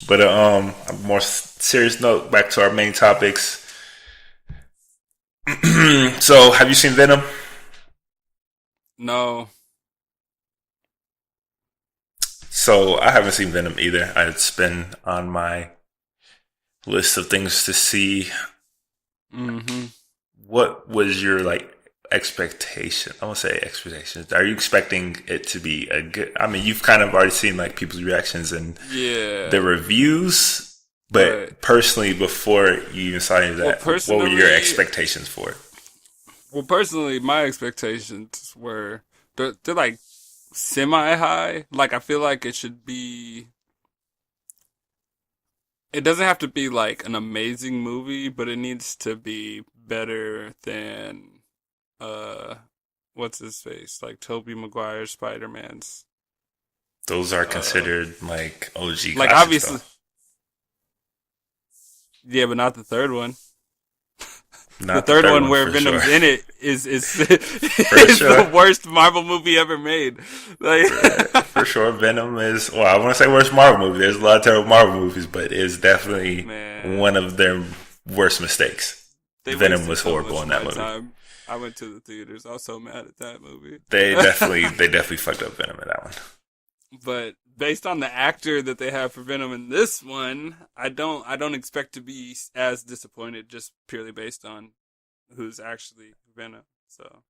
But a more serious note, back to our main topics. So, have you seen Venom? No. So, I haven't seen Venom either. It's been on my list of things to see. Mm-hmm. What was your expectation? I won't say expectations. Are you expecting it to be a good? I mean, you've kind of already seen like people's reactions and the Yeah. reviews, Right. but personally, before you even saw any of Well, that, what were your personally, expectations for it? my expectations were they're like semi high. Like I feel like it should be. It doesn't have to be like an amazing movie, but it needs to be better than uh, what's his face, like Tobey Maguire Spider Man's. Those are Uh, considered like OG like classics, though. obviously, yeah, but not the third one. The Not the third third one one where for sure. Venom's in it is For is sure. the worst Marvel movie ever made. Like, For sure, Venom is. Well, I want to say worst Marvel movie. There's a lot of terrible Marvel movies, but it's definitely man, one of their worst mistakes. they Venom wasted was so horrible much in of that my movie. time. I went to the theaters. I was so mad at that movie. They definitely fucked up Venom in that one. But based on the actor that they have for Venom in this one, I don't expect to be as disappointed just purely based on who's actually Venom. So,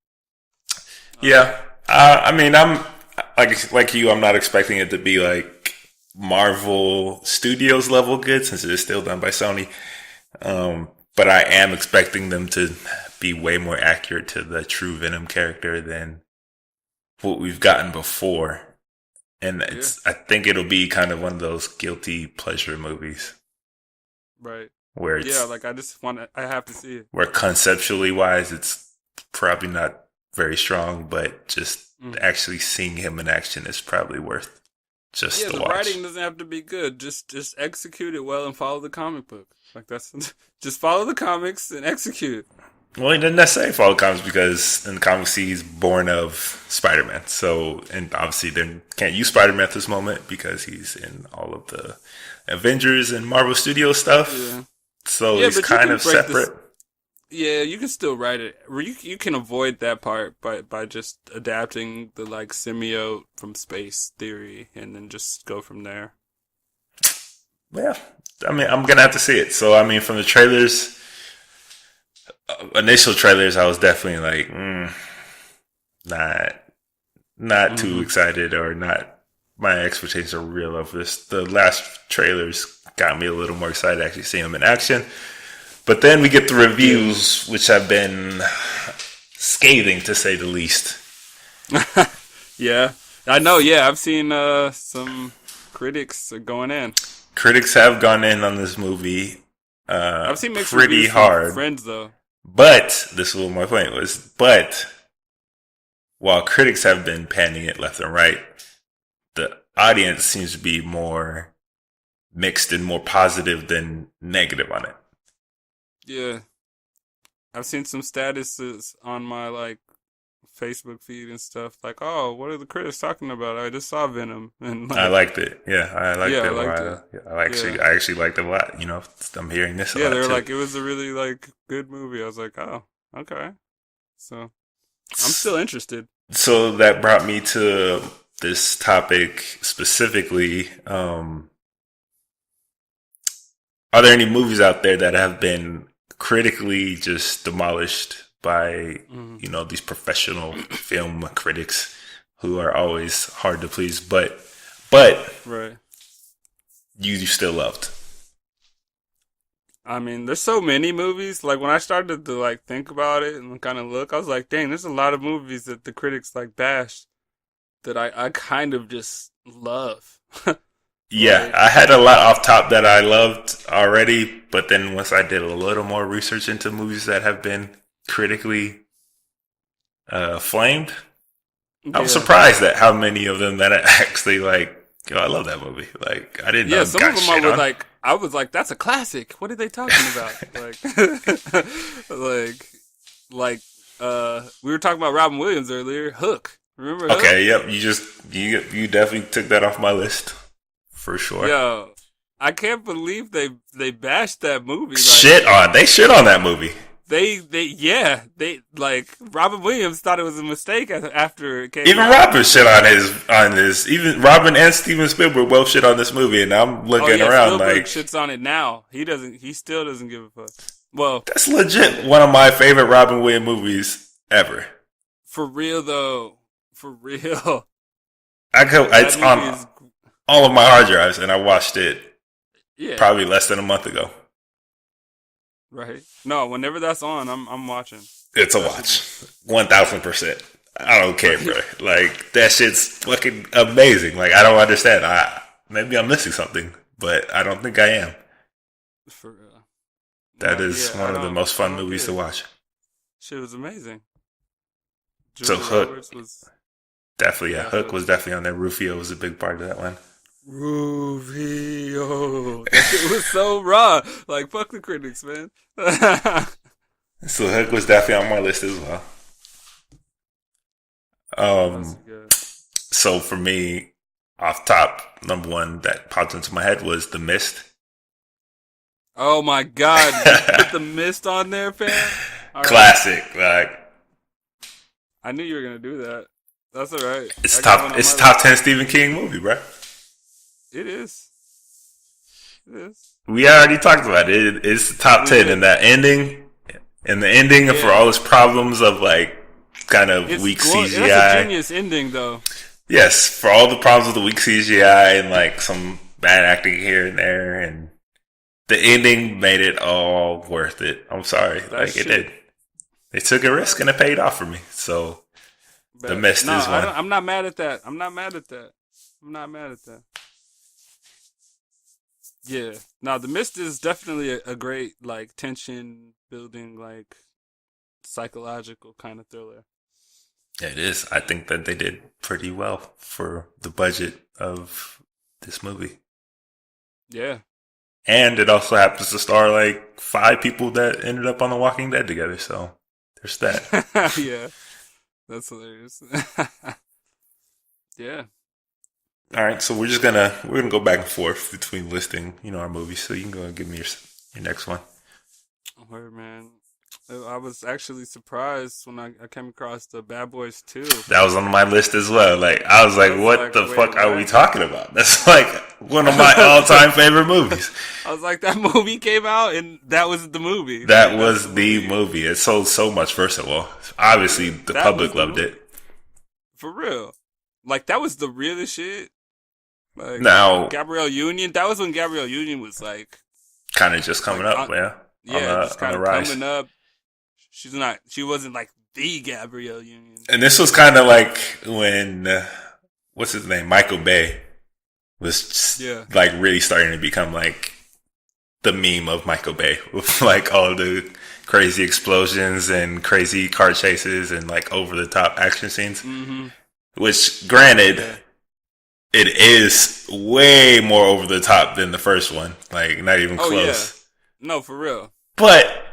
um, Yeah, I mean, I'm like you. I'm not expecting it to be like Marvel Studios level good since it is still done by Sony. But I am expecting them to be way more accurate to the true Venom character than what we've gotten before. And yeah, I think it'll be kind of one of those guilty pleasure movies right. where Yeah, like I have to see it. where conceptually wise, it's probably not very strong, but just Mm. actually seeing him in action is probably worth just Yeah, the the watch. writing doesn't have to be good. Just execute it well and follow the comic book. Like that's just follow the comics and execute. Well, he didn't necessarily follow comics because in the comics he's born of Spider-Man. So, and obviously they can't use Spider-Man at this moment because he's in all of the Avengers and Marvel Studio stuff. Yeah. So Yeah, he's but you kind can of break separate. this. Yeah, you can still write it. You can avoid that part by just adapting the like symbiote from space theory and then just go from there. Yeah. I mean, I'm going to have to see it. So, I mean, from the trailers, initial trailers, I was definitely like, not, not too Hmm. excited or not. My expectations are real of this. The last trailers got me a little more excited actually seeing him in action. But then we get the Yeah. reviews, which have been scathing to say the least. Yeah. I know, yeah, I've seen some critics are going in. Critics have gone in on this movie I've seen mixed pretty reviews from hard. friends though. But this is what my point was. But while critics have been panning it left and right, the audience seems to be more mixed and more positive than negative on it. Yeah. I've seen some statuses on my like Facebook feed and stuff like, "Oh, what are the critics talking about? I just saw Venom." And I like, liked it. Yeah, I liked yeah, I it. liked it. Yeah. I actually liked it a lot. You know, I'm hearing this a Yeah, they lot were too. like, it was a really like good movie. I was like, "Oh, okay." So, I'm still interested. So that brought me to this topic specifically. Are there any movies out there that have been critically just demolished by, Mhm. these professional film critics who are always hard to please, but Right. you still loved? I mean, there's so many movies. Like when I started to like think about it and kind of look, I was like, "Dang, there's a lot of movies that the critics like bashed that I kind of just love." Yeah, Like, I had a lot off top that I loved already, but then once I did a little more research into movies that have been critically flamed, I was yeah. surprised at how many of them that I actually like. Yo, I love that movie. Like, I didn't know Yeah, it some of got them I shit was on. like, that's a classic. What are they talking about? Like, like, we were talking about Robin Williams earlier. Hook. Remember Hook? Okay, yep. You definitely took that off my list for sure. Yeah. I can't believe they bashed that movie. They shit on that movie. They like Robin Williams thought it was a mistake after it came Even out. Robin shit on his. Even Robin and Steven Spielberg both shit on this movie, and I'm Oh looking yeah, around Spielberg like shits on it now. He doesn't. He still doesn't give a fuck. Well, that's legit one of my favorite Robin Williams movies ever. for real though, for real, It's that on movie is all of my hard drives, and I watched it yeah. probably less than a month ago. Right. No, whenever that's on, I'm watching. It's a watch, 1,000%. I don't care, bro. Like that shit's fucking amazing. Like I don't understand. Maybe I'm missing something, but I don't think I am. For real. That No, is yeah, one of the most I fun don't movies get to it. watch. Shit was amazing. So Julia Hook, Roberts was definitely, yeah. yeah, Hook Hook. was definitely on there. Rufio was a big part of that one. Rufio. That shit was so raw. Like fuck the critics, man. So Hook was definitely on my list as well. That's Um, good. so for me, off top, number one that popped into my head was The Mist. Oh my god, you put the mist on there, fam. All right. Classic. Like I knew you were gonna do that. That's all right. it's I got one top. on It's my top 10 Stephen King movie, bro. list. It is. It is. We already talked about it. It's the top We 10 did. in that ending. And the ending, and for Yeah. all its problems of like kind of It's weak That's a CGI. genius ending, though. Yes, for all the problems with the weak CGI and like some bad acting here and there, and the ending made it all worth it. I'm sorry, like shit- it did. They took a risk and it paid off for me. So The But- Mist no, is one. I'm not mad at that. I'm not mad at that. I'm not mad at that. Yeah. No, The Mist is definitely a great like tension building, like psychological kind of thriller. It is. I think that they did pretty well for the budget of this movie. Yeah. And it also happens to star like 5 people that ended up on The Walking Dead together. So there's that. Yeah. That's hilarious. Yeah. All right, so we're gonna go back and forth between listing, our movies. So you can go and give me your next one. Word, man. I was actually surprised when I came across the Bad Boys 2. That was on my list as well. Like I was like, I was what like, the wait, fuck are we what? talking about? That's like one of my all-time favorite movies. I was like, that movie came out and that was the movie. That Like, was that's the movie. It sold so much. First of all, obviously the That public was the loved movie. it. For real. Like, that was the realest shit. Like, Now, Gabrielle Union, that was when Gabrielle Union was like, kind of just coming like, up, yeah. yeah, just on kind the of rise. coming up. She wasn't like the Gabrielle Union. And this was kind of like when what's his name, Michael Bay, was Yeah. like really starting to become like the meme of Michael Bay with like all the crazy explosions and crazy car chases and like over the top action scenes. Mm-hmm. Which, granted, Yeah. it is way more over the top than the first one. Like not even Oh, close. yeah. No, for real. But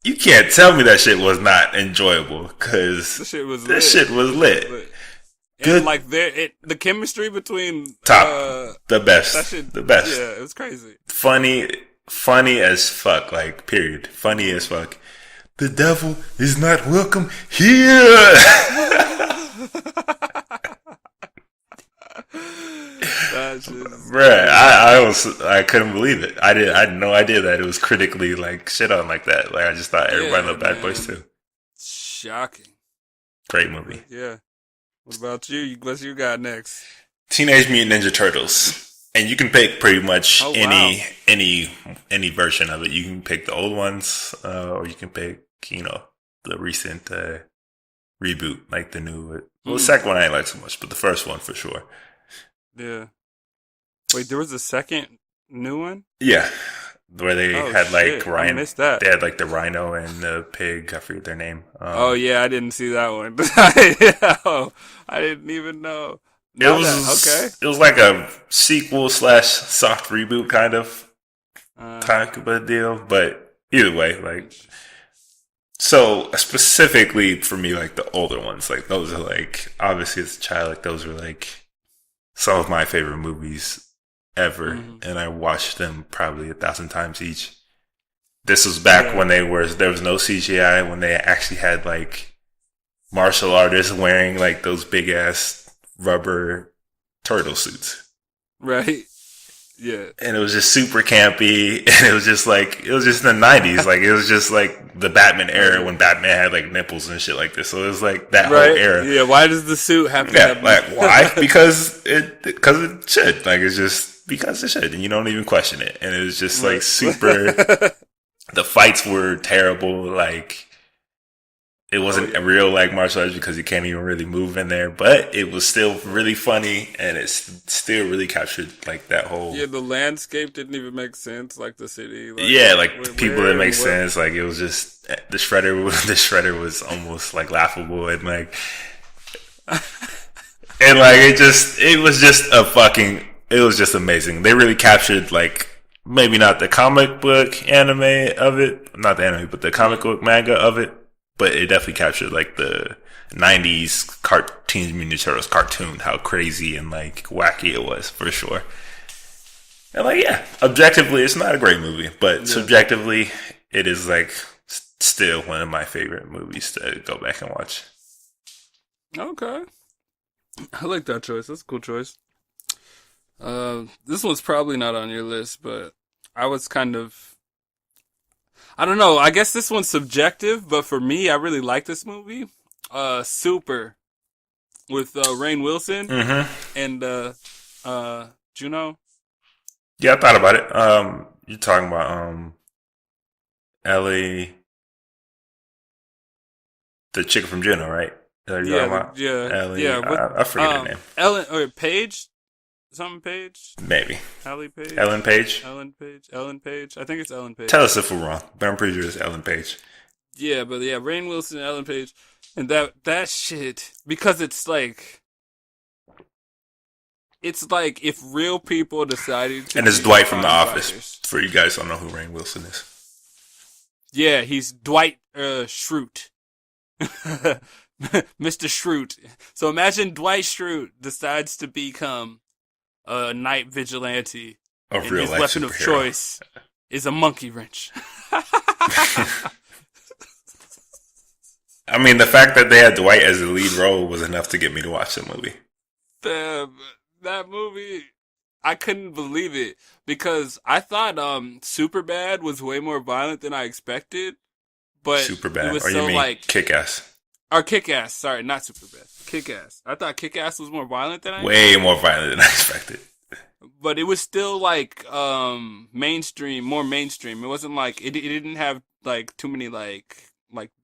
you can't tell me that shit was not enjoyable because This shit was this lit. shit was lit. And Good. like the chemistry between Top. The that best. shit, The best. Yeah, it was crazy. Funny as fuck. Like, period. Funny as fuck. The devil is not welcome here. That shit is Bruh, I couldn't believe it. I had no idea that it was critically like shit on like that. Like I just thought everybody Yeah, loved Bad Boys man. too. shocking. Great movie. Yeah. What about you? What you got next? Teenage Mutant Ninja Turtles. And you can pick pretty much Oh, any version of it. You can pick the old ones, or you can pick, the recent reboot, like the new. Well, the second one I ain't like so much, but the first one for sure. Yeah. Wait, there was a second new one? Yeah, where they Oh, had like shit. I Ryan. missed that. They had like the rhino and the pig. I forget their name. Oh yeah, I didn't see that one. Oh, I didn't even know. It was It was like a sequel / soft reboot kind of type of deal, but either way, like. So specifically for me, like the older ones, like those are like obviously as a child, like those were like some of my favorite movies ever, Mm-hmm. and I watched them probably 1,000 times each. This was back when there was no CGI, when they actually had like martial artists wearing like those big ass rubber turtle suits. Right. Yeah. And it was just super campy, and it was just in the 90s. Like, it was just like the Batman era when Batman had like nipples and shit like this. So it was like that whole era. Yeah, why does the suit have to have like, why? Because it should. Like, it's just because it should, and you don't even question it. And it was just like super. The fights were terrible. Like, it wasn't real like martial arts because you can't even really move in there, but it was still really funny, and it still really captured like that whole. Yeah, the landscape didn't even make sense, like the city. Like people that make sense. Like, it was just the shredder. The shredder was almost like laughable, and like, and like it was just amazing. They really captured like maybe not the comic book anime of it, not the anime, but the comic book manga of it. But it definitely captured like the 90s Teenage Mutant Ninja Turtles cartoon, how crazy and like wacky it was, for sure. And like, yeah, objectively, it's not a great movie, but subjectively, it is like still one of my favorite movies to go back and watch. Okay. I like that choice. That's a cool choice. This one's probably not on your list, but I was kind of, I don't know. I guess this one's subjective, but for me, I really like this movie. Super, with Rainn Wilson and Juno. Yeah, I thought about it. You're talking about Ellie, the chick from Juno, right? Ellie, I forget her name. Ellen or Paige. Something Page? Maybe. Ellie Page? Ellen Page? Ellen Page? I think it's Ellen Page. Tell us if we're wrong, but I'm pretty sure it's Ellen Page. Yeah, but yeah, Rainn Wilson and Ellen Page. And that shit, because it's like if real people decided to. And it's Dwight from The Office, for you guys who don't know who Rainn Wilson is. Yeah, he's Dwight Schrute. Mr. Schrute. So imagine Dwight Schrute decides to become a night vigilante, and his weapon of choice is a monkey wrench. I mean, the fact that they had Dwight as the lead role was enough to get me to watch the movie. That movie, I couldn't believe it, because I thought Superbad was way more violent than I expected. But Superbad, it was or so you mean like Kick-Ass? Or Kick-Ass, sorry, not Superbad. Kick-Ass. I thought Kick-Ass was more violent than I expected. Way more violent than I expected. But it was still like mainstream, more mainstream. It wasn't like it didn't have like too many like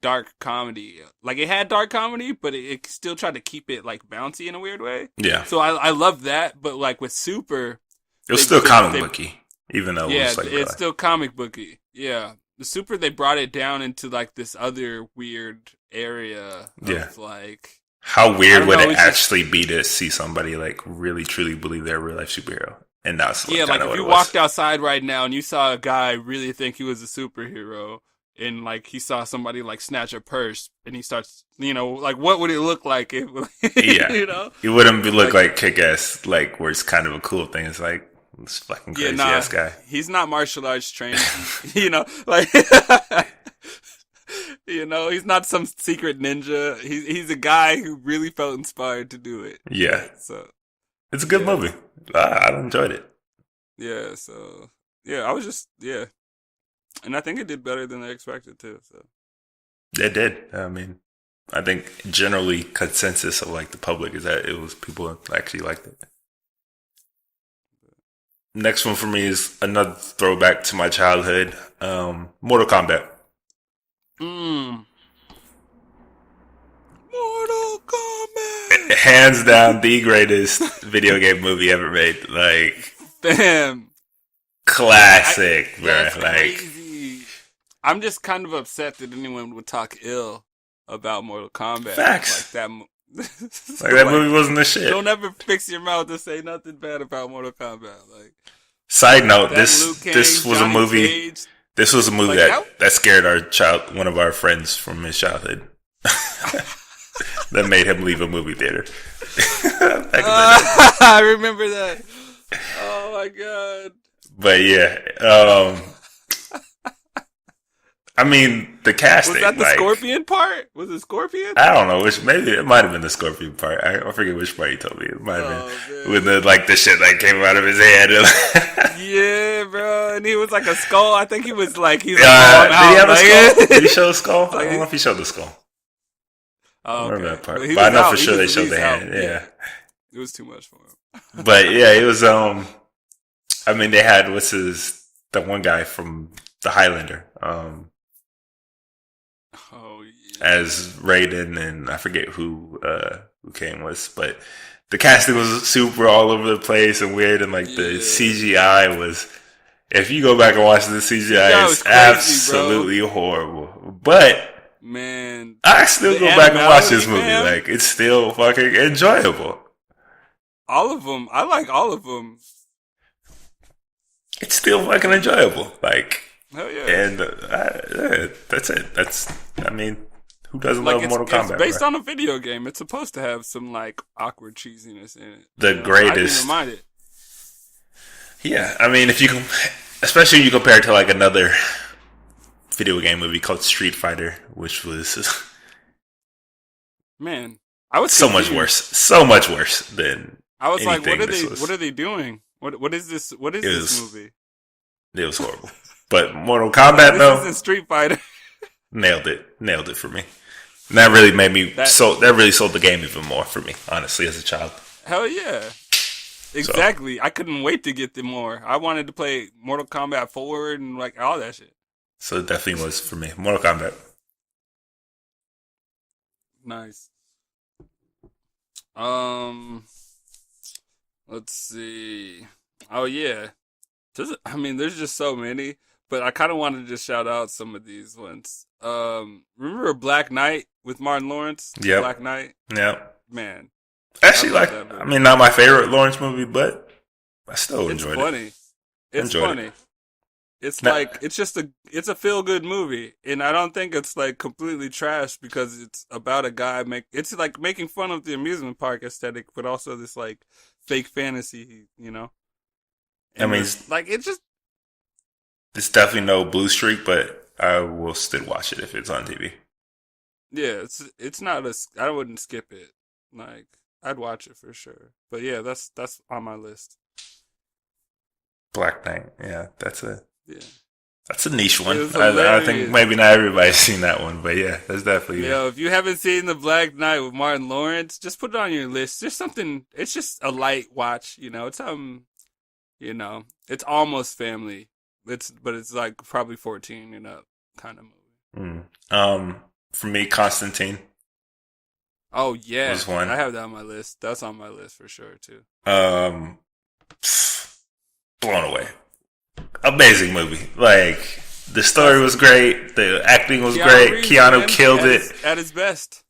dark comedy. Like, it had dark comedy, but it still tried to keep it like bouncy in a weird way. Yeah. So I love that, but like with Super, it was still comic booky, even though it was like it's still comic booky. Yeah. The Super, they brought it down into like this other weird area of like, how weird would it actually be to see somebody like really truly believe they're a real life superhero? And that's like if you walked outside right now and you saw a guy really think he was a superhero, and like he saw somebody like snatch a purse, and he starts, like, what would it look like if it wouldn't look like Kick-Ass, like where it's kind of a cool thing. It's like this fucking crazy ass guy. He's not martial arts trained, like he's not some secret ninja. He's a guy who really felt inspired to do it. Yeah. So it's a good movie. I enjoyed it. Yeah. So yeah, I was just and I think it did better than I expected too. So it did. I mean, I think generally consensus of like the public is that it was people actually liked it. Next one for me is another throwback to my childhood. Mortal Kombat. Mortal Kombat. Hands down the greatest video game movie ever made. Like, damn. Classic, bro. Like, crazy. I'm just kind of upset that anyone would talk ill about Mortal Kombat. Facts. That movie wasn't the shit. Don't ever fix your mouth to say nothing bad about Mortal Kombat. Like, side note, this was a movie. Cage, this was a movie that scared one of our friends from his childhood. That made him leave a movie theater. I remember that. Oh my god. But yeah, I mean the casting. Was that the like, Scorpion part? Was it Scorpion? I don't know which. Maybe it might have been the Scorpion part. I forget which part he told me. It might have Oh been with the shit that came out of his head. man. Yeah, bro. And he was like a skull. I think he was like he's Did he have a skull? like, Did he show a skull? I don't know if he showed the skull. Oh, I okay. remember that part, But he but I was know out. for He sure they was showed the out. hand. Yeah, It was too much for him. but yeah, it was. I mean, they had the one guy from the Highlander, Oh yeah. as Raiden, and I forget who came with, but the casting was super all over the place and weird, and like the Yeah. CGI was. If you go back and watch the CGI, CGI was it's crazy, absolutely horrible. But Man. I still The go back and watch this animality, movie. fam. Like it's still fucking enjoyable. All of them. I like all of them. It's still fucking enjoyable. Like, Hell yeah. and yeah, that's it. I mean, who doesn't Like love Mortal it's Kombat? based bro? on a video game. It's supposed to have some like awkward cheesiness in it. The I didn't greatest. even mind it. Yeah, I mean, if you especially when you compare it to like another video game movie called Street Fighter, which was Man, I was so much confused. worse than I was like, anything what are this they? was. What are they doing? What is this? What is It this was- movie? It was horrible. But Mortal Kombat, This though, isn't Street Fighter. nailed it for me. And that really made me That- that really sold the game even more for me, honestly, as a child. Hell yeah. Exactly. I couldn't wait to get them more. I wanted to play Mortal Kombat Forward and like all that shit. So it definitely was for me. Mortal Kombat. Nice. Let's see. Oh yeah. There's just so many, but I kind of wanted to just shout out some of these ones. Remember Black Knight with Martin Lawrence? Yep. Black Knight, Yeah. man. Actually, I love like, that movie. I mean, not my favorite Lawrence movie, but I still It's enjoyed funny. it. It's Enjoyed funny. it. It's Now- like it's a feel good movie, and I don't think it's like completely trash because it's about a guy it's like making fun of the amusement park aesthetic, but also this like fake fantasy, you know. I mean, it's like it's just It's definitely no Blue Streak, but I will still watch it if it's on TV. yeah, it's not I wouldn't skip it. Like I'd watch it for sure. But yeah, that's on my list. Black Knight. Yeah, that's a Yeah. niche one. It was I hilarious. think maybe not everybody's seen that one, but yeah, that's definitely Yo, if you haven't seen The Black Knight with Martin Lawrence, just put it on your list. Just something. It's just a light watch. You know, it's it's almost family. But it's like probably 14 and up kind of movie. For me, Constantine Oh yeah, was one. I have that on my list. That's on my list for sure too. Blown away. Amazing movie. Like the story was great, the acting was great. Reeves, Keanu man, killed it. at his best.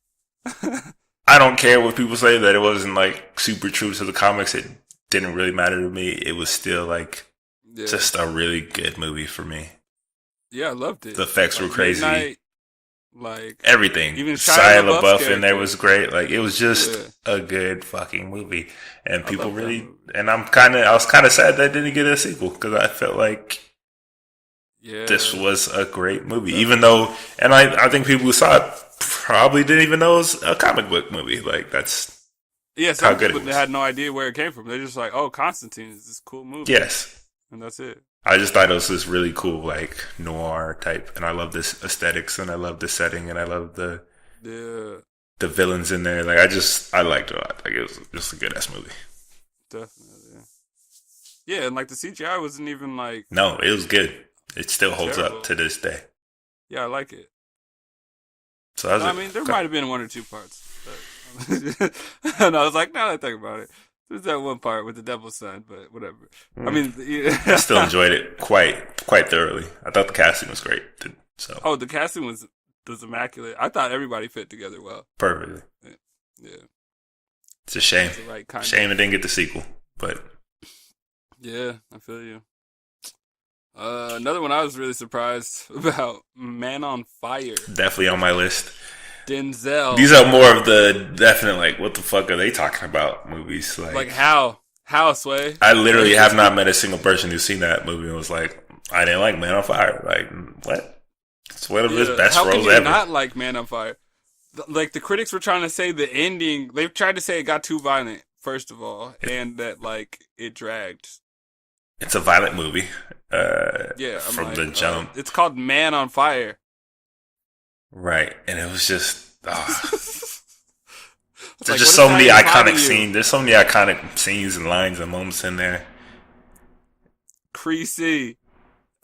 I don't care what people say that it wasn't like super true to the comics. It didn't really matter to me. It was still like Yeah. just a really good movie for me. Yeah, I loved it. The effects were crazy. Midnight, like Everything. Even Shia Shia LaBeouf LaBeouf's in there character. was great. Like it was just Yeah. a good fucking movie, and I people love that really. movie. And I was kind of sad that it didn't get a sequel because I felt like yeah, this was a great movie, even though, and I think people who saw it probably didn't even know it was a comic book movie. Like that's yeah. how Some good it people was. had no idea where it came from. They're just like, oh, Constantine is this cool movie. yes. And that's it. I just thought it was this really cool, like noir type, and I love this aesthetics, and I love the setting, and I love the villains in there. Like I liked it a lot. Like it was just a good ass movie. Definitely. Yeah, and like the CGI wasn't even like. No, it was good. It still holds Terrible. up to this day. Yeah, I like it. So that was I mean, there might have been one or two parts. But and I was like, now that I think about it, there's that one part with the devil's son, but whatever. I mean, I still enjoyed it quite thoroughly. I thought the casting was great. So oh, the casting was immaculate. I thought everybody fit together well. perfectly. Yeah, It's a shame. it's the right kind. Shame it didn't get the sequel, but Yeah, I feel you. Another one I was really surprised about: Man on Fire. definitely on my list. Denzel. These are more of the definite, like, what the fuck are they talking about movies? like how How, Sway? I literally have not met a single person who's seen that movie and was like, I didn't like Man on Fire. Like, what? It's one of his best how roles can you ever. not like Man on Fire? Like, the critics were trying to say the ending, they've tried to say it got too violent, first of all, and that, like, it dragged. It's a violent movie. From like, the jump. It's called Man on Fire. Right. And it was just, there's like, just so many iconic scenes. There's so many iconic scenes and lines and moments in there. Creasy.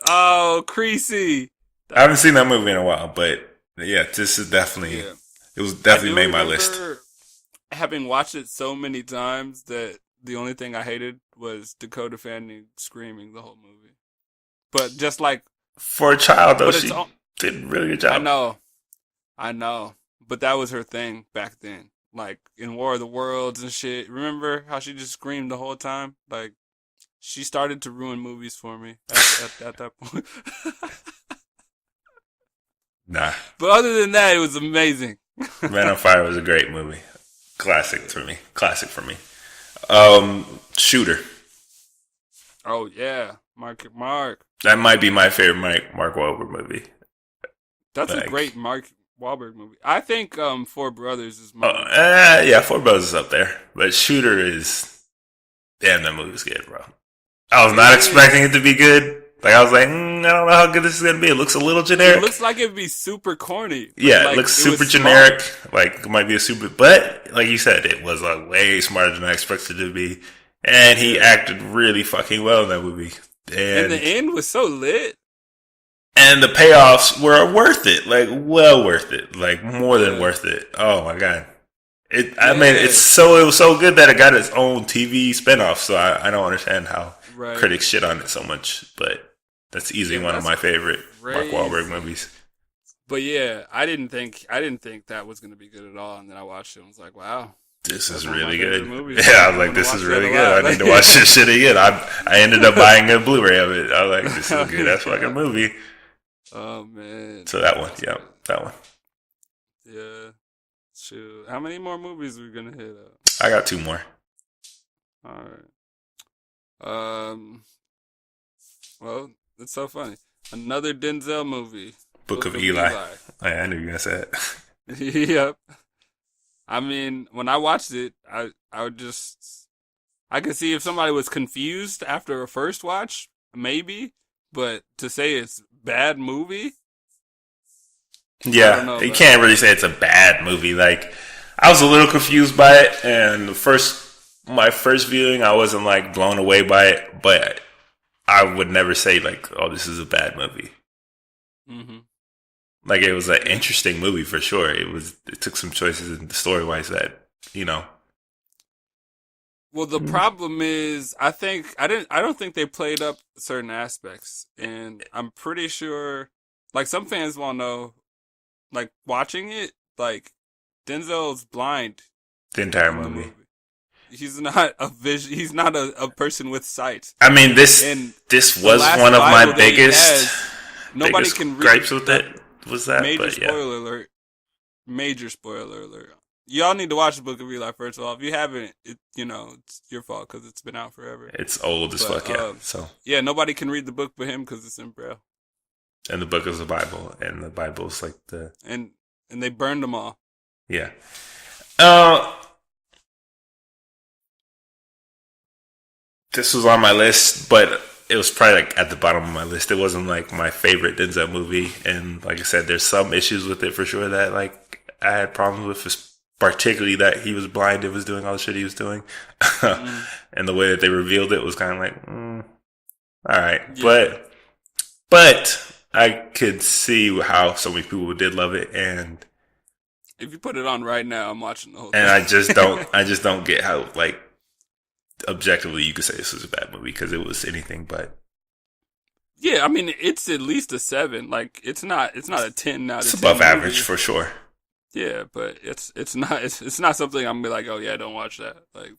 Oh, Creasy. I haven't seen that movie in a while, but yeah, this is definitely, it was definitely made my list. Having watched it so many times that the only thing I hated was Dakota Fanning screaming the whole movie. But just like, for a child though, she did a really good job. I know. But that was her thing back then. Like in War of the Worlds and shit. Remember how she just screamed the whole time? Like, she started to ruin movies for me at that point. Nah. But other than that, it was amazing. Man on Fire was a great movie. Classic for me. Shooter. Oh, yeah. Mark. That might be my favorite Mark Wahlberg movie. That's a great Mark Wahlberg movie. I think Four Brothers is my yeah, Four Brothers is up there. But Shooter is... Damn, that movie was good, bro. I was not expecting it to be good. Like, I was like, I don't know how good this is going to be. It looks a little generic. It looks like it'd be super corny. Yeah, like, it looks super generic. Like, it might be a super... But, like you said, it was way smarter than I expected it to be. And he acted really fucking well in that movie. And the end was so lit. And the payoffs were worth it. Like, well worth it. Like, more than worth it. Oh, my God. It was so good that it got its own TV spinoff. So I don't understand how critics shit on it so much. But that's easily one of my favorite Mark Wahlberg movies. But yeah, I didn't think that was going to be good at all. And then I watched it and was like, wow. This is really good. Yeah, I was like, this is really good. I need to watch this shit again. I ended up buying a Blu-ray of it. I was like, this is a good ass fucking movie. Oh, man. So that one. Yeah, that one. Yeah. Shoot. How many more movies are we going to hit up? I got 2 more. All right. Well, it's so funny. Another Denzel movie. Book of Eli. I knew you were going to say it. Yep. I mean, when I watched it, I could see if somebody was confused after a first watch, maybe, but to say it's bad movie? Yeah, you can't really say it's a bad movie. Like, I was a little confused by it, and my first viewing, I wasn't like blown away by it, but I would never say like, oh, this is a bad movie. Mm-hmm. Like, it was an interesting movie for sure. It took some choices in the story wise that, Well, the problem is, I don't think they played up certain aspects, and I'm pretty sure, like, some fans won't know, like, watching it, like, Denzel's blind. The entire movie. He's not he's not a person with sight. I mean, this was one of my biggest can read gripes with it. Was that Major spoiler alert. Y'all need to watch the Book of Eli first of all. If you haven't, it's your fault because it's been out forever. It's old as fuck, yeah. So yeah, nobody can read the book but him because it's in Braille. And the book is the Bible, and the Bible's like the and they burned them all. Yeah. This was on my list, but it was probably like at the bottom of my list. It wasn't like my favorite Denzel movie, and like I said, there's some issues with it for sure that like I had problems with, particularly that he was blind and was doing all the shit he was doing, and the way that they revealed it was kind of like, all right, yeah. But I could see how so many people did love it, and if you put it on right now, I'm watching the whole thing. And I just don't get how like objectively you could say this was a bad movie because it was anything but. Yeah, I mean it's at least a 7. Like it's not a 10 out of 10. It's above average for sure. Yeah, but it's not something I'm gonna be like, oh yeah, don't watch that. Like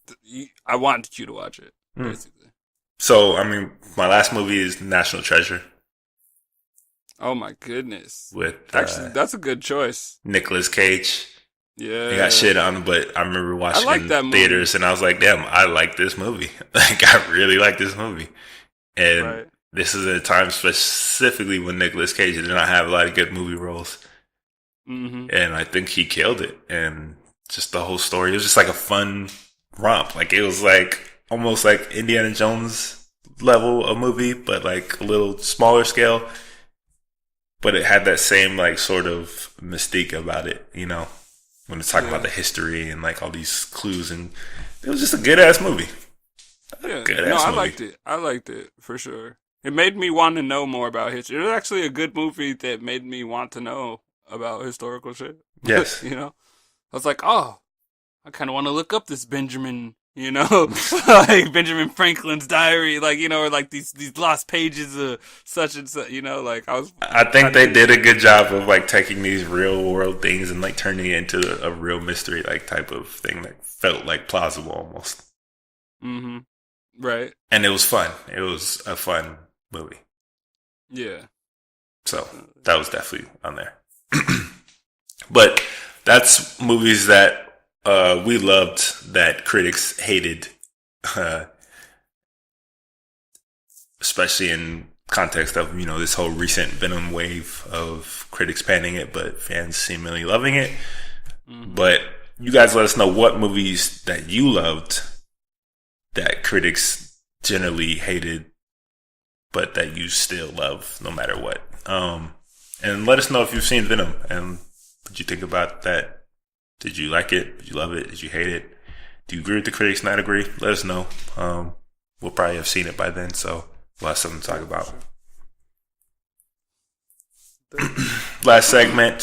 I want you to watch it basically. So I mean, my last movie is National Treasure. Oh my goodness! With actually, that's a good choice. Nicolas Cage. Yeah. It got shit on, but I remember I watching like it that in movie. theaters, and I was like, "Damn, I like this movie. Like, I really like this movie." And Right. this is a time specifically when Nicolas Cage did not have a lot of good movie roles, Mm-hmm. and I think he killed it. And just the whole story, it was just like a fun romp. Like it was like almost like Indiana Jones level of movie, but like a little smaller scale. But it had that same like sort of mystique about it, you know, when it's talking about Yeah. the history and like all these clues, and it was just a good ass movie. Yeah. Good No, ass I movie. liked it. I liked it for sure. It made me want to know more about history. It was actually a good movie that made me want to know about historical shit. Yes. You know, I was like, oh, I kind of want to look up this Benjamin, you know, like Benjamin Franklin's diary, like, you know, or like these lost pages of such and such, you know, like I was I think they did a good job of like taking these real world things and like turning it into a real mystery like type of thing that felt like plausible almost. Mm-hmm. Right. And it was fun. It was a fun movie. Yeah. So that was definitely on there. But that's movies that we loved that critics hated, uh, especially in context of, you know, this whole recent Venom wave of critics panning it, but fans seemingly loving it. Mm-hmm. But you guys let us know what movies that you loved that critics generally hated, but that you still love no matter what. And let us know if you've seen Venom and what you think about that. Did you like it? Did you love it? Did you hate it? Do you agree with the critics? Not agree? Let us know. We'll probably have seen it by then, so we'll have something to talk about. Last segment.